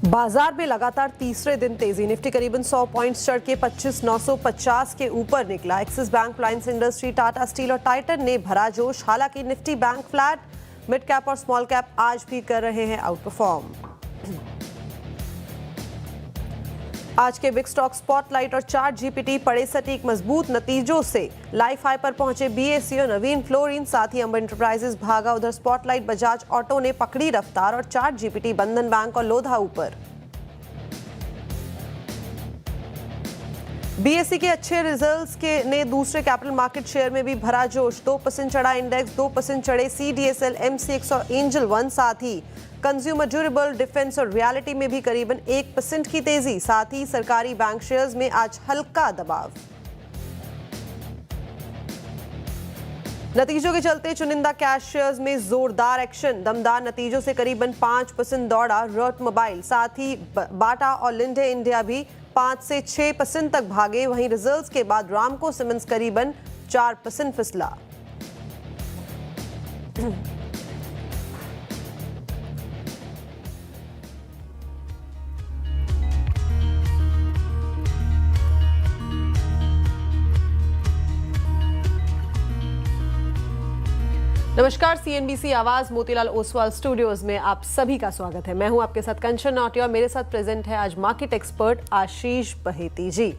बाजार में लगातार तीसरे दिन तेजी। निफ्टी करीबन 100 पॉइंट्स चढ़ के 25,950 के ऊपर निकला। Axis bank, Reliance industry, Tata steel और टाइटन ने भरा जोश। हालांकि Nifty bank flat, mid cap और स्मॉल कैप आज भी कर रहे हैं आउट परफॉर्म। आज के बिग स्टॉक स्पॉटलाइट और चार्ट जीपीटी पड़े सटीक। मजबूत नतीजों से लाइफ हाई पर पहुंचे बीएसई, नवीन फ्लोरिन, साथ ही अंबर एंटरप्राइजेस भागा। उधर स्पॉटलाइट, बजाज ऑटो ने पकड़ी रफ्तार और चार्ट जीपीटी, बंधन बैंक और लोधा ऊपर। बीएसई के अच्छे रिजल्ट्स के ने दूसरे कैपिटल मार्केट शेयर में भी भरा जोश। 2% चढ़ा इंडेक्स, 2% चढ़े सीडीएसएल, एमसीएक्स और एंजल वन। साथ ही कंज्यूमर ड्यूरेबल, डिफेंस और रियलिटी में भी करीबन 1% की तेजी। साथ ही सरकारी बैंक शेयर्स में आज हल्का दबाव। नतीजों के चलते चुनिंदा कैश शेयर्स में जोरदार एक्शन। दमदार नतीजों से करीबन 5% दौड़ा रॉट मोबाइल। साथ ही बाटा और लिंडे इंडिया भी 5 से 6% तक भागे। वहीं रिजल्ट्स के बाद रामको सीमेंट्स करीबन 4% फिसला। नमस्कार, सीएनबीसी आवाज मोतीलाल ओसवाल स्टूडियोज में आप सभी का स्वागत है। मैं हूं आपके साथ कंचन नौटिया और मेरे साथ प्रेजेंट है आज मार्केट एक्सपर्ट आशीष बहेती जी।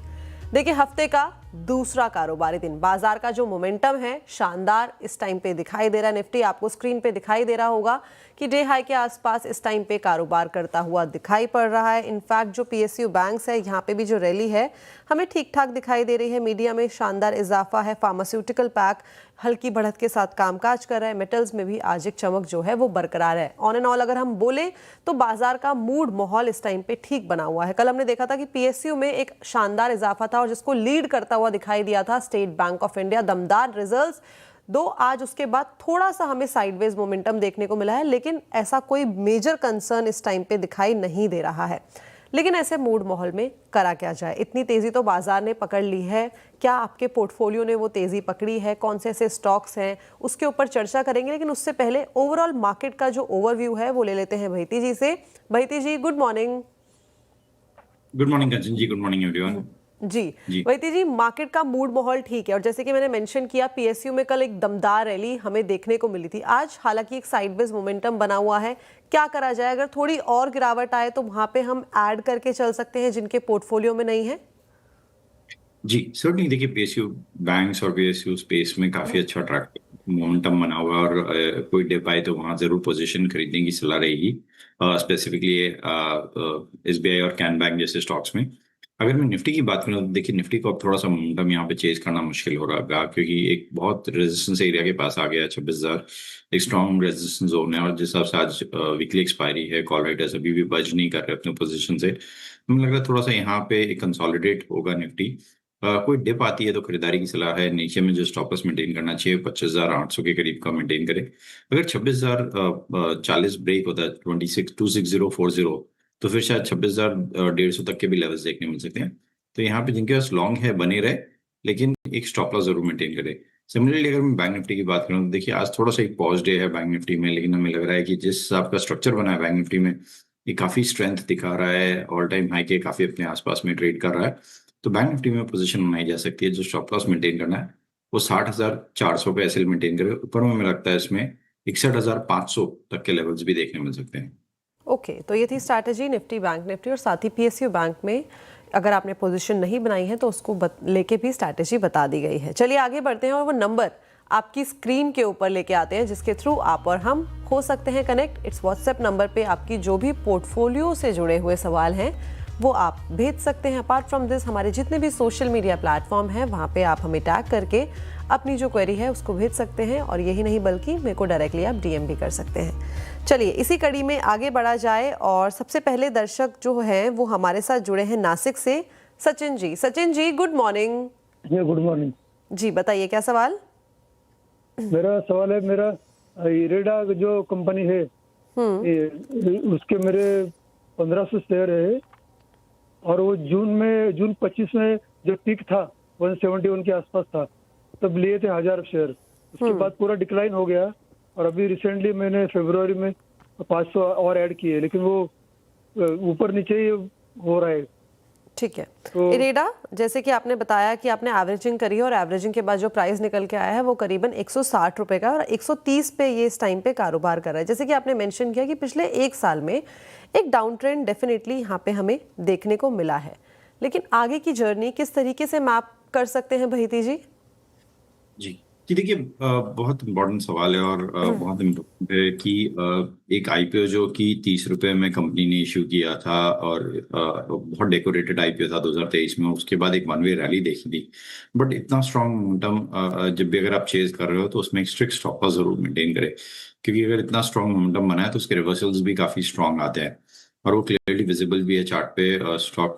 देखिए, हफ्ते का दूसरा कारोबारी दिन। बाजार का जो मोमेंटम है शानदार इस टाइम पे दिखाई दे रहा है। निफ्टी आपको स्क्रीन पे दिखाई दे रहा होगा कि डे हाई के आसपास इस टाइम पे कारोबार करता हुआ दिखाई पड़ रहा है। इनफैक्ट जो पीएसयू बैंक्स है, यहाँ पे भी जो रैली है हमें ठीक ठाक दिखाई दे रही है। मीडिया में शानदार इजाफा है। फार्मास्यूटिकल पैक हल्की बढ़त के साथ कामकाज कर रहा है। मेटल्स में भी आज एक चमक जो है वो बरकरार है। ऑन एंड ऑल अगर हम बोले तो बाजार का मूड माहौल इस टाइम पे ठीक बना हुआ है। कल हमने देखा था कि पीएसयू में एक शानदार इजाफा था और जिसको लीड करता हुआ दिखाई दिया था स्टेट बैंक ऑफ इंडिया। दमदार रिजल्ट्स दो आज उसके बाद थोड़ा सा हमें साइडवेज मोमेंटम देखने को मिला है, लेकिन ऐसा कोई मेजर कंसर्न इस टाइम पे दिखाई नहीं दे रहा है। लेकिन ऐसे मूड माहौल में करा क्या जाए? इतनी तेजी तो बाजार ने पकड़ ली है। क्या आपके पोर्टफोलियो ने वो तेजी पकड़ी है? कौन से ऐसे स्टॉक्स हैं, उसके ऊपर चर्चा करेंगे। लेकिन उससे पहले ओवरऑल मार्केट का जो ओवरव्यू है वो ले लेते हैं बहेती जी से। बहेती जी, गुड मॉर्निंग। गुड मॉर्निंग कंचन जी, गुड मॉर्निंग एवरीवन। जी बहेती जी, मार्केट का मूड माहौल ठीक है और जैसे कि मैंने मेंशन किया, पीएसयू में कल एक दमदार रैली हमें देखने को मिली थी। आज हालांकि एक साइडवेज मोमेंटम बना हुआ है। क्या करा जाए? अगर थोड़ी और गिरावट आए तो वहां पे हम ऐड करके चल सकते हैं जिनके पोर्टफोलियो में नहीं है। जी सर्टनली, देखिए पीएसयू बैंक्स और पीएसयू स्पेस में काफी अच्छा ट्रैक मोमेंटम बना हुआ है और कोई डिप आए तो वहां जरूर पोजीशन खरीदने की सलाह रहेगी। स्पेसिफिकली एसबीआई और कैन बैंक जैसे स्टॉक्स में। अगर मैं निफ्टी की बात करूँ तो देखिए, निफ्टी को अब थोड़ा सा मोमेंटम यहाँ पे चेज करना मुश्किल हो रहा है क्योंकि एक बहुत रेजिस्टेंस एरिया के पास आ गया है 26,000। एक स्ट्रॉन्ग रेजिस्टेंस जोन है और जिस हिसाब से आज वीकली एक्सपायरी है, कॉल राइटर्स अभी भी बज नहीं कर रहे अपने पोजीशन से। मुझे लग रहा है थोड़ा सा यहाँ पे एक कंसोलिडेट होगा निफ्टी। कोई डिप आती है तो खरीदारी की सलाह है। नीचे में जो स्टॉप लॉस मेंटेन करना चाहिए 25,800 के करीब का मेंटेन करें। अगर 26,040 ब्रेक होता है 26,26040, तो फिर शायद 26,150 तक के भी लेवल्स देखने मिल सकते हैं। तो यहाँ पे जिनके पास लॉन्ग है बने रहे, लेकिन एक स्टॉप लॉस जरूर मेंटेन करें। सिमिलरली अगर मैं बैंक निफ्टी की बात करूँ तो देखिए, आज थोड़ा सा एक पॉज डे है बैंक निफ्टी में, लेकिन हमें लग रहा है कि जिस हिसाब का स्ट्रक्चर बना है बैंक निफ्टी में, ये काफी स्ट्रेंथ दिखा रहा है। ऑल टाइम हाई के काफी अपने आसपास में ट्रेड कर रहा है। तो बैंक निफ्टी में पोजीशन बनाई जा सकती है। जो स्टॉप लॉस मेंटेन करना है वो 60,400 पे ऐसे मेंटेन करे। ऊपर में हमें लगता है इसमें 61,500 तक के लेवल्स भी देखने मिल सकते हैं। ओके, तो ये थी स्ट्रैटेजी निफ्टी, बैंक निफ्टी और साथ ही पीएसयू बैंक में अगर आपने पोजीशन नहीं बनाई है तो उसको लेके भी स्ट्रैटेजी बता दी गई है। चलिए आगे बढ़ते हैं और वो नंबर आपकी स्क्रीन के ऊपर लेके आते हैं जिसके थ्रू आप और हम हो सकते हैं कनेक्ट। इट्स व्हाट्सएप नंबर पे आपकी जो भी पोर्टफोलियो से जुड़े हुए सवाल हैं वो आप भेज सकते हैं। अपार्ट फ्रॉम दिस, हमारे जितने भी सोशल मीडिया प्लेटफॉर्म हैं वहाँ पे आप हमें टैग करके अपनी जो क्वेरी है उसको भेज सकते हैं और यही नहीं बल्कि मेरे को डायरेक्टली आप डीएम भी कर सकते हैं। चलिए इसी कड़ी में आगे बढ़ा जाए और सबसे पहले दर्शक जो हैं वो हमारे साथ जुड़े हैं नासिक से, सचिन जी। Sachin ji, good morning. जी गुड मॉर्निंग जी बताइए, क्या सवाल? मेरा सवाल है, मेरा इरेडा जो कंपनी है उसके मेरे 1500 शेयर है और वो जून 25 में जो पीक था 171 के आसपास था, तब लिए थे 1000 शेयर। उसके बाद पूरा डिक्लाइन हो गया और अभी रिसेंटली मैंने फरवरी में 500 और ऐड किए, लेकिन वो ऊपर नीचे ही हो रहा है। ठीक है। तो इरेडा, जैसे कि आपने बताया कि आपने एवरेजिंग करी है और एवरेजिंग के बाद जो प्राइस निकल के आया है वो करीबन 160 रुपए का, और 130 पे ये इस टाइम पे कारोबार कर रहा है। जैसे कि आपने मेंशन किया कि पिछले एक साल में एक डाउन ट्रेंड डेफिनेटली यहाँ पे हमें देखने को मिला है, लेकिन आगे की जर्नी किस तरीके से मैप कर सकते हैं बहिती जी? जी देखिए, बहुत इम्पोर्टेंट सवाल है और बहुत इम्पोर्टेंट है कि एक आईपीओ जो कि 30 रुपए में कंपनी ने इशू किया था और बहुत डेकोरेटेड आईपीओ था 2023 में, उसके बाद एक वन वे रैली देखी थी। बट इतना स्ट्रॉन्ग मोमेंटम जब भी अगर आप चेज कर रहे हो तो उसमें एक स्ट्रिक्ट स्टॉप लॉस जरूर मेंटेन करें, क्योंकि अगर इतना स्ट्रॉन्ग मोमेंटम बना है तो उसके रिवर्सल्स भी काफी स्ट्रॉन्ग आते हैं और वो क्लियरली विजिबल भी है चार्ट पे। स्टॉक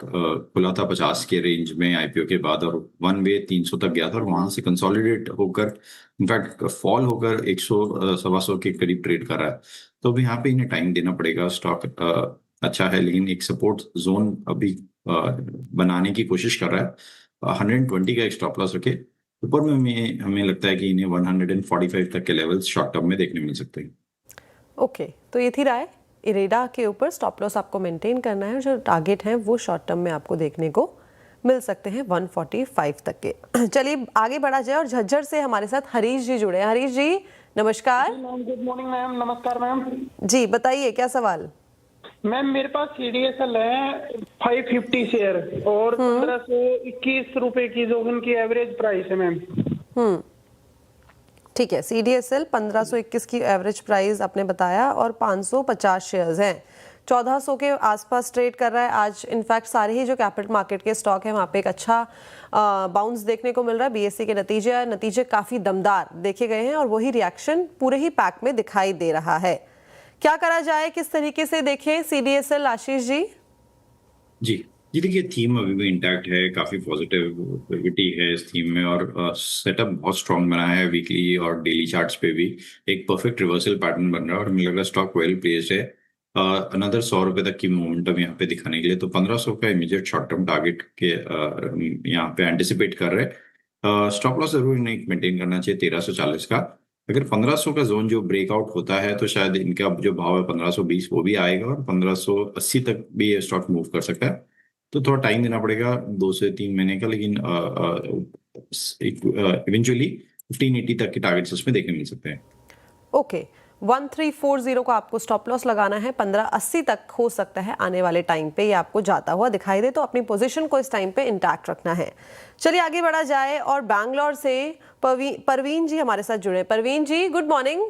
खुला था 50 के रेंज में आईपीओ के बाद और वन वे 300 तक गया था और वहां से कंसोलिडेट होकर इनफैक्ट फॉल होकर 100 सवा सौ के करीब ट्रेड कर रहा है। तो अभी यहाँ पे इन्हें टाइम देना पड़ेगा। स्टॉक अच्छा है लेकिन एक सपोर्ट जोन अभी बनाने की कोशिश कर रहा है। 120 का एक स्टॉप लॉस रखे। ऊपर में हमें लगता है कि इन्हें 145 तक के लेवल्स शॉर्ट टर्म में देखने मिल सकते हैं। ओके, तो ये थी राय इरेडा के ऊपर। स्टॉप लॉस आपको मेंटेन करना है, जो टारगेट है वो शॉर्ट टर्म में आपको देखने को मिल सकते हैं 145 तक के। चलिए आगे बढ़ा जाए और झज्जर से हमारे साथ हरीश जी जुड़े हैं। हरीश जी नमस्कार। Ma'am good morning ma'am. नमस्कार मैम। जी बताइए क्या सवाल? मैम मेरे पास सीडीएसएल है 550 शेयर और 1521 रुपए की जो उनकी एवरेज प्राइस है मैम। ठीक है, सीडीएसएल 1521 की एवरेज प्राइस आपने बताया और 550 शेयर्स हैं, 1400 के आसपास ट्रेड कर रहा है आज। इनफैक्ट सारे ही जो कैपिटल मार्केट के स्टॉक है वहाँ पे एक अच्छा बाउंस देखने को मिल रहा है। बीएससी के नतीजे काफ़ी दमदार देखे गए हैं और वही रिएक्शन पूरे ही पैक में दिखाई दे रहा है। क्या करा जाए, किस तरीके से देखें सीडीएसएल, आशीष जी? जी देखिए, थीम अभी भी इंटैक्ट है, काफी पॉजिटिविटी है इस थीम में और सेटअप बहुत स्ट्रांग बना है वीकली और डेली चार्ट्स पे भी। एक परफेक्ट रिवर्सल पैटर्न बन रहा है और मुझे लग रहा है स्टॉक वेल प्लेस्ड है अनदर 100 रुपए तक की मोमेंटम यहाँ पे दिखाने के लिए। तो 1500 का इमीडिएट शॉर्ट टर्म टारगेट के यहाँ पे एंटिसिपेट कर रहे हैं। स्टॉप लॉस जरूर इन्हें मेंटेन करना चाहिए 1340 का। अगर 1500 का जोन जो ब्रेकआउट होता है तो शायद इनका जो भाव है 1520 वो भी आएगा और 1580 तक भी ये स्टॉक मूव कर सकता है। तो थोड़ा टाइम देना पड़ेगा 2 से 3 महीने का, लेकिन इवेंचुअली 1580 तक के टारगेट्स उसमें देखने मिल सकते हैं। ओके, 1340 का आपको स्टॉप लॉस लगाना है, 1580 तक हो सकता है आने वाले टाइम पे ये आपको जाता हुआ दिखाई दे, तो अपनी पोजीशन को इस टाइम पे इंटैक्ट रखना है। चलिए आगे बढ़ा जाए और बैंगलोर से परवीन जी हमारे साथ जुड़े। Parveen ji good morning.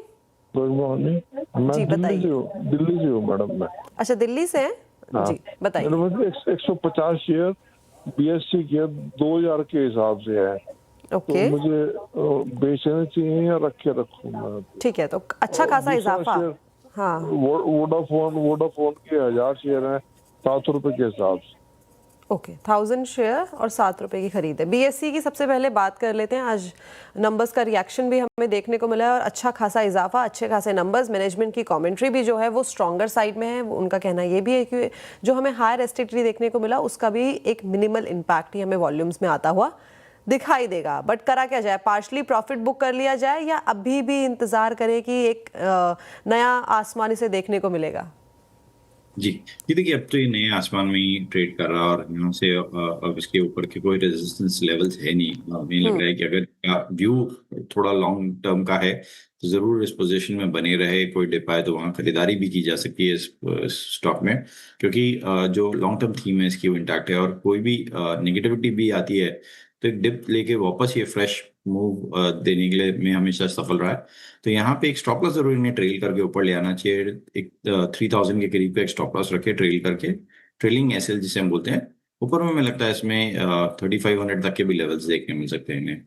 Good morning. मैं जी, बताइए। दिल्ली से हूँ मैडम। मैं अच्छा, दिल्ली से हैं? हाँ। जी बताइए। मेरे पास 150 शेयर बीएससी के 2000 के हिसाब से है। ओके, तो मुझे बेचना चाहिए या रखे रखूँ मैं? ठीक है, तो अच्छा खासा इजाफा। हाँ, वोडाफोन के 1000 शेयर हैं 7 रुपए के हिसाब से। ओके, 1000 शेयर और 7 रुपए की खरीद है। बीएससी की सबसे पहले बात कर लेते हैं। आज नंबर्स का रिएक्शन भी हमें देखने को मिला है और अच्छा खासा इजाफा, अच्छे खासे नंबर्स। मैनेजमेंट की कमेंट्री भी जो है वो स्ट्रॉन्गर साइड में है। उनका कहना ये भी है कि जो हमें हायर एसटीटी देखने को मिला उसका भी एक मिनिमल इम्पैक्ट ही हमें वॉल्यूम्स में आता हुआ दिखाई देगा। बट करा क्या जाए, पार्शली प्रॉफिट बुक कर लिया जाए या अभी भी इंतजार करें कि एक नया आसमान इसे देखने को मिलेगा? जी देखिए, अब तो ये नए आसमान में ही ट्रेड कर रहा है और यहाँ से अब इसके ऊपर के कोई रेजिस्टेंस लेवल्स है नहीं। मुझे लग रहा है कि अगर व्यू थोड़ा लॉन्ग टर्म का है तो जरूर इस पोजीशन में बने रहे। कोई डिप आए तो वहाँ खरीदारी भी की जा सकती है इस स्टॉक में, क्योंकि जो लॉन्ग टर्म थीम है इसकी वो इंटैक्ट है और कोई भी नेगेटिविटी भी आती है तो एक डिप लेके वापस ये फ्रेश मूव देने के लिए में हमेशा सफल रहा है। तो यहाँ पे एक स्टॉप लॉस जरूर इन्हें ट्रेल करके ऊपर ले आना चाहिए। एक 3000 के करीब का एक स्टॉप लॉस रखे ट्रेल करके, ट्रेलिंग एसएल जिसे हम बोलते हैं। ऊपर में लगता है इसमें 3500 तक के भी लेवल्स देखने मिल सकते हैं इन्हें।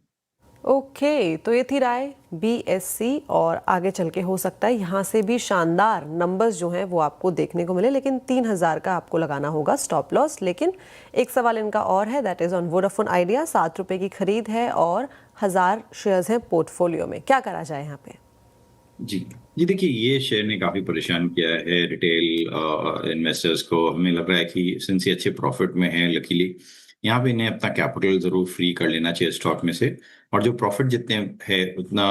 ओके, तो ये थी राय बीएससी और आगे चल के हो सकता है यहाँ से भी शानदार नंबर्स जो हैं वो आपको देखने को मिले, लेकिन 3000 का आपको लगाना होगा स्टॉप लॉस। लेकिन एक सवाल इनका और है, that is on Vodafone idea. 7 रुपए की खरीद है और 1000 शेयर्स हैं पोर्टफोलियो में। क्या करा जाए यहाँ पे? जी देखिए, ये शेयर ने काफी परेशान किया है रिटेल इन्वेस्टर्स को। हमें लग रहा है कि सिंस ये अच्छे प्रॉफिट में है लकीली, यहाँ पे इन्हें अपना कैपिटल जरूर फ्री कर लेना चाहिए स्टॉक में से, और जो प्रॉफिट जितने है उतना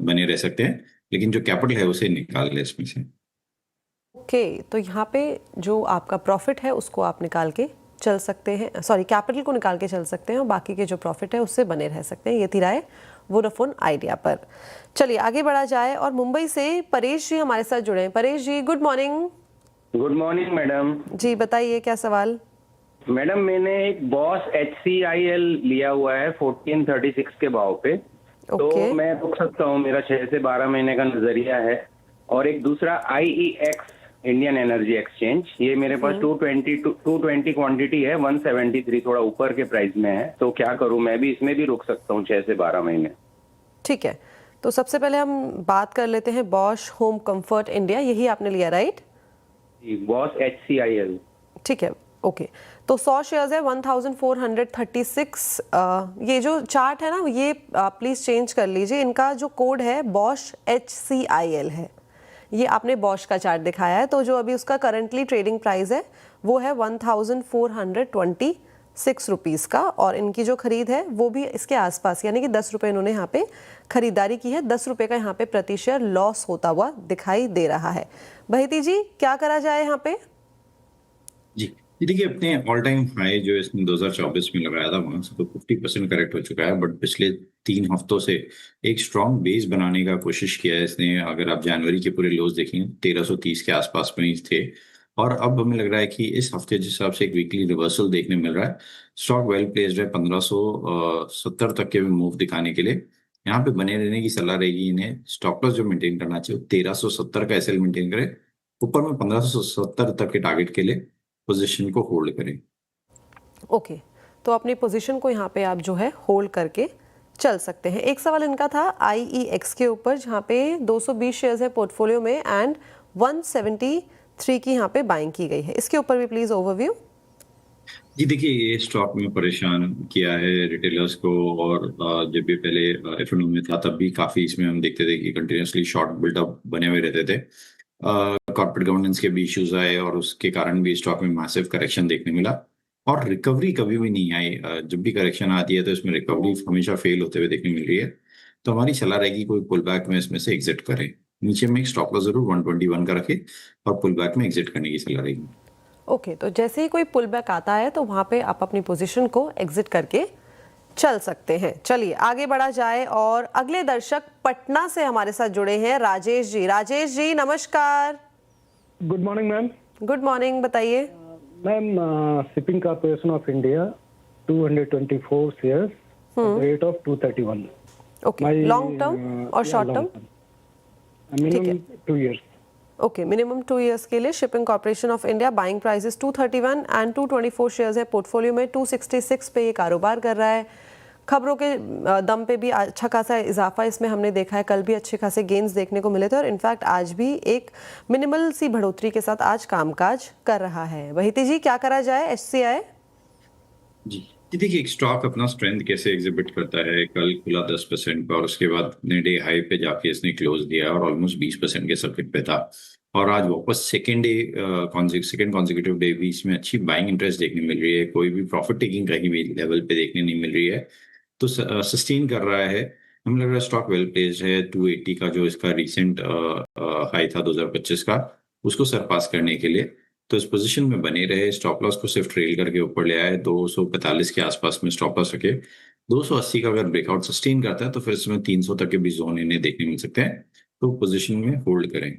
बने रह सकते हैं, लेकिन जो कैपिटल है उसे निकाल ले इसमें से। ओके, तो यहाँ पे जो आपका प्रॉफिट है उसको आप निकाल के चल सकते हैं, सॉरी कैपिटल को निकाल के चल सकते हैं और बाकी के जो प्रॉफिट है उससे बने रह सकते हैं। ये थी राय वोडाफोन आइडिया पर। चलिए आगे बढ़ा जाए और मुंबई से परेश जी हमारे साथ जुड़े हैं। Paresh ji good morning. Good morning madam. जी बताइए क्या सवाल। मैडम मैंने एक बॉस HCIL लिया हुआ है 1436 के भाव पे, तो मैं रुक सकता हूँ, मेरा 6 से 12 महीने का नजरिया है। और एक दूसरा IEX इंडियन एनर्जी एक्सचेंज, ये मेरे पास 220 क्वांटिटी है, 173 थोड़ा ऊपर के प्राइस में है, तो क्या करूँ? मैं भी इसमें भी रुक सकता हूँ 6 से 12 महीने। ठीक है, तो सबसे पहले हम बात कर लेते हैं बॉश होम कंफर्ट इंडिया, यही आपने लिया राइट? Boss HCIL। ठीक है, ओके। तो 100 शेयर्स है 1436। ये जो चार्ट है ना ये प्लीज चेंज कर लीजिए, इनका जो कोड है बॉश HCIL है, ये आपने बॉश का चार्ट दिखाया है, तो जो अभी उसका करंटली ट्रेडिंग प्राइस है वो है 1426 रुपीज़ का, और इनकी जो खरीद है वो भी इसके आसपास, यानी कि 10 रुपये इन्होंने यहाँ पे खरीदारी की है। 10 रुपये का यहाँ पे प्रति शेयर लॉस होता हुआ दिखाई दे रहा है। बहिती जी क्या करा जाए यहाँ पे? जी देखिए, अपने ऑल टाइम हाई जो इसने 2024 में लगाया था वहां से तो 50% करेक्ट हो चुका है, बट पिछले 3 हफ्तों से एक स्ट्रॉन्ग बेस बनाने का कोशिश किया है इसने। अगर आप जनवरी के पूरे लोज देखें 1330 के आसपास में ही थे, और अब हमें लग रहा है कि इस हफ्ते जिस हिसाब से एक वीकली रिवर्सल देखने मिल रहा है, स्टॉक वेल प्लेस्ड है 1570 तक के भी मूव दिखाने के लिए। यहाँ पे बने रहने की सलाह रहेगी इन्हें। स्टॉप लॉस जो मेंटेन करना चाहिए 1370 का SL मेंटेन करे, ऊपर में 1570 तक के टारगेट के लिए पोजीशन को होल्ड करें। ओके, तो अपनी पोजीशन को यहाँ पे आप जो है होल्ड करके चल सकते हैं। एक सवाल इनका था IEX के ऊपर, जहाँ पे 220 शेयर्स है पोर्टफोलियो में एंड 173 की यहाँ पे बाइंग की गई है, इसके ऊपर भी प्लीज ओवरव्यू। जी देखिए, ये स्टॉक में परेशान किया है रिटेलर्स को, और जब भी पहले F&O में था तब भी काफी इसमें हम देखते थे कि कंटिन्यूसली शॉर्ट बिल्डअप बने हुए रहते थे। कॉर्पोरेट गवर्नेंस के भी इश्यूज आए और उसके कारण भी स्टॉक में मैसिव करेक्शन देखने मिला, और रिकवरी कभी भी नहीं आई। जब भी करेक्शन आती है तो इसमें रिकवरी हमेशा फेल होते हुए देखने मिल रही है। तो हमारी सलाह रहेगी कोई पुल बैक में इसमें से एग्जिट करे। नीचे में एक स्टॉप लॉस जरूर 121 का रखे और पुल बैक में एग्जिट करने की सलाह रहेगी। ओके, तो जैसे ही कोई पुल बैक आता है तो वहां पे आप अपनी पोजीशन को एग्जिट करके चल सकते हैं। चलिए आगे बढ़ा जाए और अगले दर्शक पटना से हमारे साथ जुड़े हैं राजेश जी। राजेश जी नमस्कार। Good morning ma'am. Good morning, बताइए। Ma'am shipping corporation of India 224 shares rate of 231। Okay, long term और short term? Minimum 2 years। Okay, minimum 2 years के लिए shipping corporation of India, buying prices 231 and 224 shares है portfolio में। 266 पे ये कारोबार कर रहा है। खबरों के दम पे भी अच्छा खासा इजाफा इसमें हमने देखा है, कल भी अच्छे खासे गेन्स देखने को मिले थे और इनफैक्ट आज भी एक मिनिमल सी बढ़ोतरी के साथ आज कामकाज कर रहा है। वहीती जी क्या करा जाए HCI? जी देखिए, एक स्टॉक अपना स्ट्रेंथ कैसे एग्जिबिट करता है। कल खुला 10% पर, उसके बाद अपने डे हाई पे जाके इसने क्लोज दिया और ऑलमोस्ट 20% के सर्किट पे था, और आज वापस सेकेंड कॉन्जिक्यूटिव डे भी इसमें अच्छी बाइंग इंटरेस्ट देखने मिल रही है। कोई भी प्रॉफिट टेकिंग कहीं भी लेवल पे देखने नहीं मिल रही है, तो सस्टेन कर रहा है। हमें लग रहा है स्टॉक वेल प्लेस्ड है। 280 का जो इसका रिसेंट हाई था 2025 का, उसको सरपास करने के लिए तो इस पोजीशन में बने रहे। स्टॉप लॉस को सिर्फ ट्रेल करके ऊपर ले आए, 245 के आसपास में स्टॉप लॉस रखे। 280 का अगर ब्रेकआउट सस्टेन करता है तो फिर इसमें 300 तक के भी जोन इन्हें देखने मिल सकते हैं, तो पोजीशन में होल्ड करें।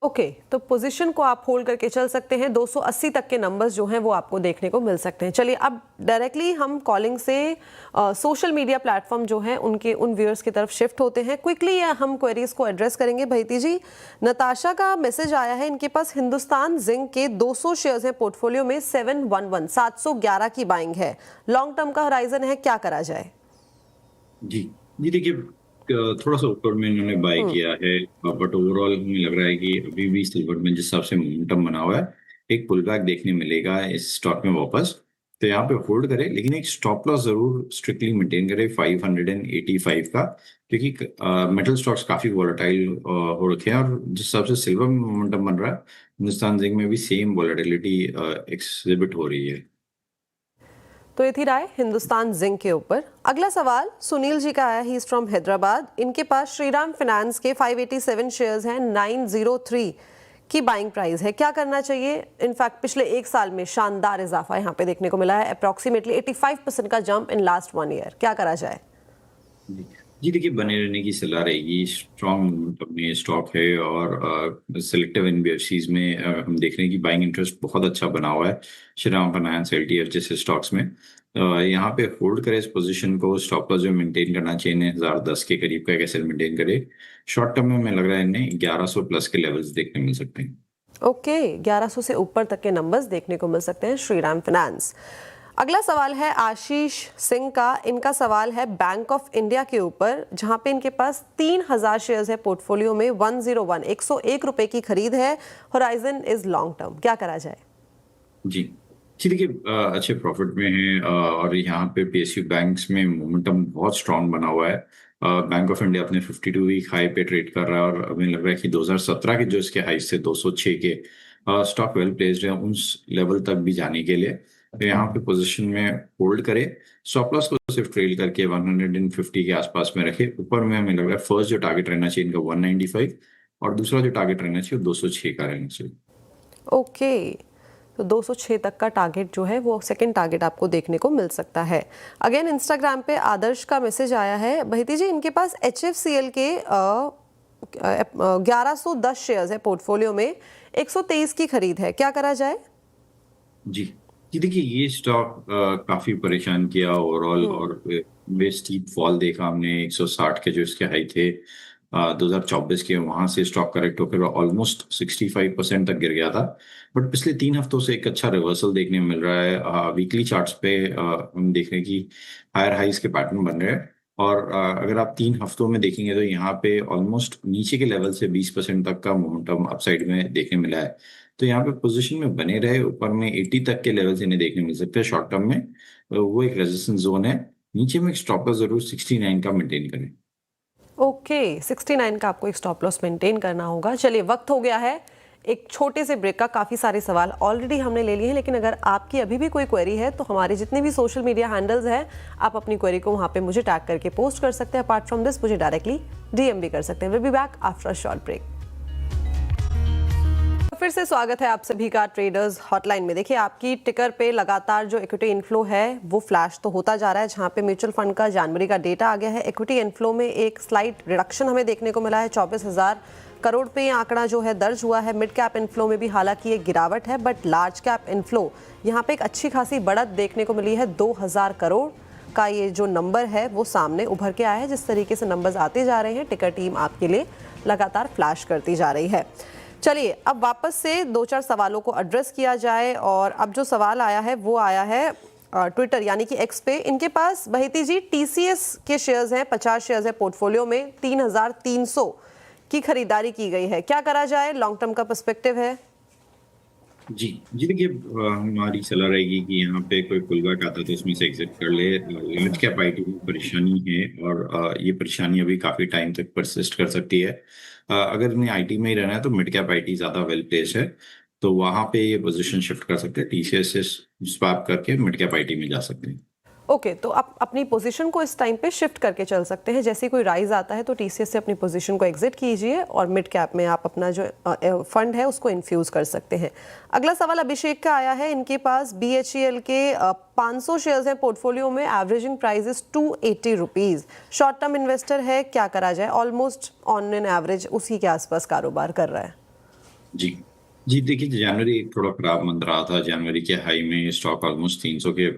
ओके, तो पोजीशन को आप होल्ड करके चल सकते हैं। 280 तक के नंबर्स जो हैं वो आपको देखने को मिल सकते हैं। चलिए अब डायरेक्टली हम कॉलिंग से सोशल मीडिया प्लेटफॉर्म जो हैं उन व्यूअर्स की तरफ शिफ्ट होते हैं। क्विकली हम क्वेरीज को एड्रेस करेंगे। भैती जी, नताशा का मैसेज आया है, इनके पास हिंदुस्तान जिंक के 200 शेयर्स हैं पोर्टफोलियो में, 711 की बाइंग है, लॉन्ग टर्म का होराइजन है, क्या करा जाए? जी देखिए, थोड़ा सा ऊपर में इन्होंने बाय किया है, बट ओवरऑल हमें लग रहा है कि अभी भी सिल्वर में जिस हिसाब से मोमेंटम बना हुआ है, एक पुल बैक देखने मिलेगा इस स्टॉक में वापस। तो यहाँ पे होल्ड करें, लेकिन एक स्टॉप लॉस जरूर स्ट्रिक्टली मेंटेन करें 585 का, क्योंकि मेटल स्टॉक्स काफी वॉलेटाइल हो रखे हैं, और जिस हिसाब से सिल्वर में मोमेंटम बन रहा है, हिंदुस्तान जिंक में भी सेम वॉलेटिलिटी एक्सिबिट हो रही है। तो ये थी राय हिंदुस्तान जिंक के ऊपर। अगला सवाल सुनील जी का आया, ही इज फ्रॉम हैदराबाद। इनके पास श्रीराम फाइनेंस के 587 शेयर्स हैं 903 की बाइंग प्राइस है, क्या करना चाहिए? इनफैक्ट पिछले एक साल में शानदार इजाफा यहाँ पे देखने को मिला है, अप्रॉक्सीमेटली 85% का जंप इन लास्ट 1 ईयर। क्या करा जाए? जी जी, देखिए बने रहने की सलाह रहेगी। स्ट्रॉन्ग मोमेंटम में स्टॉक है और सिलेक्टिव एनबीएफसीज में हम देख रहे हैं कि बाइंग इंटरेस्ट बहुत अच्छा बना हुआ है श्रीराम फाइनेंस, एलटीएफ जैसे स्टॉक्स में। यहाँ पे होल्ड करें इस पोजीशन को, स्टॉप लॉस जो मेंटेन करना चाहिए, 1010 के करीब का कैसे मेंटेन करे। शॉर्ट टर्म में हमें लग रहा है इन्हें 1100 प्लस के लेवल्स देखने मिल सकते हैं। ओके, 1100 से ऊपर तक के नंबर्स देखने को मिल सकते हैं श्रीराम फाइनेंस। अगला सवाल है आशीष सिंह का। इनका सवाल है बैंक ऑफ इंडिया के ऊपर, जहां पे इनके पास 3000 शेयर्स है पोर्टफोलियो में। 101 रुपए की खरीद है। होराइजन इज लॉन्ग टर्म, क्या करा जाए? जी जी, देखिए अच्छे प्रॉफिट में है और यहाँ पे पीएसयू बैंक्स में मोमेंटम बहुत स्ट्रांग बना हुआ है। बैंक ऑफ इंडिया अपने 52 वीक हाई पे ट्रेड कर रहा है और हमें लग रहा है कि 2017 के जो इसके हाई से 206 के स्टॉक वेल प्लेस्ड है उस लेवल तक भी जाने के लिए। तो यहाँ पे पोजीशन में होल्ड करे, स्टॉप लॉस को सिर्फ ट्रेल करके 150 के आसपास में रखे। ऊपर में हमें लग रहा है फर्स्ट जो टारगेट रहना चाहिए इनका 195 और दूसरा जो टारगेट रहना चाहिए 206 का रहना चाहिए। ओके, तो 206 तक का टारगेट जो है वो सेकंड टारगेट आपको देखने को मिल सकता है। अगेन इंस्टाग्राम पे आदर्श का मैसेज आया है, बहिती जी इनके पास HFCL के 1110 शेयर्स है पोर्टफोलियो में, 123 की खरीद है, क्या करा जाए? जी जी, देखिए ये स्टॉक काफी परेशान किया ओवरऑल और वे स्टीप फॉल देखा हमने। 160 के जो इसके हाई थे 2024 के, वहां से स्टॉक करेक्ट होकर ऑलमोस्ट 65% तक गिर गया था। बट पिछले 3 हफ्तों से एक अच्छा रिवर्सल देखने में मिल रहा है। वीकली चार्ट्स पे हम देख रहे हैं कि हायर हाइस के पैटर्न बन रहे हैं और अगर आप 3 हफ्तों में देखेंगे तो यहाँ पे ऑलमोस्ट नीचे के लेवल से 20% तक का मोमेंटम अपसाइड में देखने मिला है। तो यहाँ पे पोजीशन में बने रहे, ऊपर में 80 तक के लेवल इन्हें देखने मिल सकते हैं शॉर्ट टर्म में। वो एक रेजिस्टेंस जोन है। नीचे में एक स्टॉप लॉस जरूर 69 का मेंटेन करें। ओके, 69 का आपको एक स्टॉप लॉस मेंटेन करना होगा। चलिए वक्त हो गया है एक छोटे से ब्रेक का। काफ़ी सारे सवाल ऑलरेडी हमने ले लिए हैं, लेकिन अगर आपकी अभी भी कोई क्वेरी है तो हमारे जितने भी सोशल मीडिया हैंडल्स हैं, आप अपनी क्वेरी को वहाँ पे मुझे टैग करके पोस्ट कर सकते हैं। अपार्ट फ्रॉम दिस मुझे डायरेक्टली डीएम भी कर सकते हैं। Will be back after a short break. फिर से स्वागत है आप सभी का ट्रेडर्स हॉटलाइन में। देखिए आपकी टिकर पे लगातार जो इक्विटी इनफ्लो है वो फ्लैश तो होता जा रहा है, जहां पे म्यूचुअल फंड का जनवरी का डेटा आ गया है। इक्विटी इनफ्लो में एक स्लाइट रिडक्शन हमें देखने को मिला है, 24,000 करोड़ पे ये आंकड़ा जो है दर्ज हुआ है। मिड कैप इनफ्लो में भी हालांकि एक गिरावट है, बट लार्ज कैप इनफ्लो यहाँ पे एक अच्छी खासी बढ़त देखने को मिली है। 2,000 करोड़ का ये जो नंबर है वो सामने उभर के आया है। जिस तरीके से नंबर्स आते जा रहे हैं, टिकर टीम आपके लिए लगातार फ्लैश करती जा रही है। चलिए अब वापस से 2-4 सवालों को एड्रेस किया जाए। और अब जो सवाल आया है वो आया है ट्विटर यानी कि एक्स पे। इनके पास बहिती जी टीसीएस के शेयर्स हैं, 50 शेयर्स है पोर्टफोलियो में, 3,300 की खरीदारी की गई है, क्या करा जाए? लॉन्ग टर्म का पर्सपेक्टिव है। जी जी, देखिए हमारी सलाह रहेगी कि यहाँ पे कोई पुलबैक आता है तो इसमें से एग्जिट कर ले। लार्ज कैप आईटी में परेशानी है और ये परेशानी अभी काफी टाइम तक परसिस्ट कर सकती है। अगर इन्हें आईटी में ही रहना है तो मिड कैप आईटी ज्यादा वेल प्लेस है, तो वहां पे ये पोजीशन शिफ्ट कर सकते हैं। टीसीएस से स्वैप करके मिड कैप आईटी में जा सकते हैं। ओके, तो आप अपनी पोजीशन को इस टाइम पे शिफ्ट करके चल सकते हैं। जैसे कोई राइज आता है तो टीसीएस से अपनी पोजीशन को एग्जिट कीजिए और मिड कैप में आप अपना जो फंड है उसको इन्फ्यूज कर सकते हैं। अगला सवाल अभिषेक का आया है। इनके पास बीएचईएल के 500 शेयर्स हैं पोर्टफोलियो में, averaging price is 280 rupees. Short term investor है, क्या करा जाए? ऑलमोस्ट ऑन एन एवरेज उसी के आसपास कारोबार कर रहा है। जी जी, देखिए जनवरी थोड़ा खराब मंथ रहा था। जनवरी के हाई में स्टॉक ऑलमोस्ट 300 के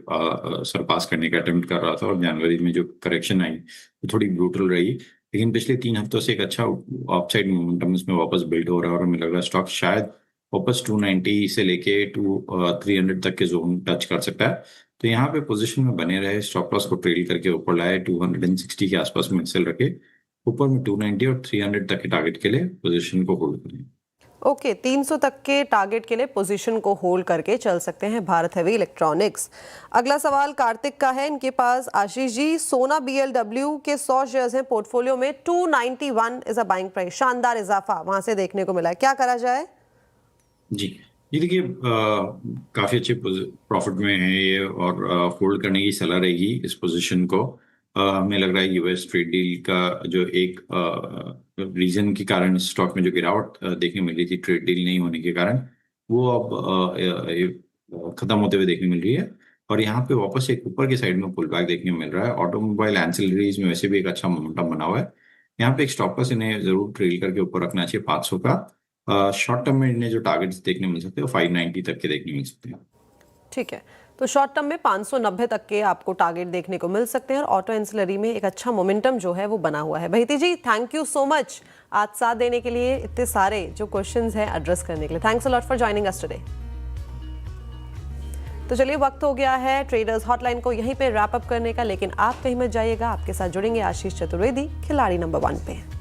सरपास करने का अटेम्प्ट कर रहा था और जनवरी में जो करेक्शन आई वो थोड़ी ब्रूटल रही। लेकिन पिछले 3 हफ्तों से एक अच्छा अपसाइड मोमेंटम इसमें वापस बिल्ड हो रहा है और हमें लग रहा है स्टॉक शायद वापस 290 से लेके 300 तक के जोन टच कर सकता है। तो यहाँ पे पोजीशन में बने रहे, स्टॉप लॉस को ट्रेल करके ऊपर लाए, 260 के आसपास में सेल रखे, ऊपर में 290 और 300 तक के टारगेट के लिए पोजीशन को होल्ड करें। ओके, 300 तक के टारगेट के लिए पोजीशन को होल्ड करके चल सकते हैं भारत हेवी इलेक्ट्रॉनिक्स। अगला सवाल कार्तिक का है। इनके पास आशीष जी सोना बीएलडब्ल्यू के 100 शेयर्स हैं पोर्टफोलियो में, 291 इज अ बाइंग प्राइस। शानदार इजाफा वहां से देखने को मिला है, क्या करा जाए? जी ये देखिए काफी अच्छे प्रॉफिट में है ये और होल्ड करने की सलाह रहेगी इस पोजीशन को। हमें लग रहा है यूएस ट्रेड डील का जो एक रीजन के कारण स्टॉक में जो गिरावट देखने मिल रही थी ट्रेड डील नहीं होने के कारण, वो अब खत्म होते हुए देखने मिल रही है। और यहाँ पे वापस एक ऊपर की साइड में पुल बैक देखने को मिल रहा है। ऑटोमोबाइल एंसिलरीज में वैसे भी एक अच्छा मोमेंटम बना हुआ है। यहाँ पे एक स्टॉप लॉस इन्हें जरूर ट्रेल करके ऊपर रखना चाहिए 500 का। शॉर्ट टर्म में इन्हें जो टारगेट्स देखने मिल सकते हैं वो 590 तक के देखने मिल सकते हैं। ठीक है, तो शॉर्ट टर्म में 590 तक के आपको टारगेट देखने को मिल सकते हैं और ऑटो एंसिलरी में एक अच्छा मोमेंटम जो है वो बना हुआ है। बहिती जी, थैंक यू सो मच आज साथ देने के लिए, इतने सारे जो क्वेश्चंस हैं एड्रेस करने के लिए। Thanks a lot for joining us today. तो चलिए, वक्त हो गया है ट्रेडर्स हॉटलाइन को यहीं पे रैप अप करने का, लेकिन आप कहीं मत जाइएगा। आपके साथ जुड़ेंगे आशीष चतुर्वेदी खिलाड़ी नंबर 1 पे।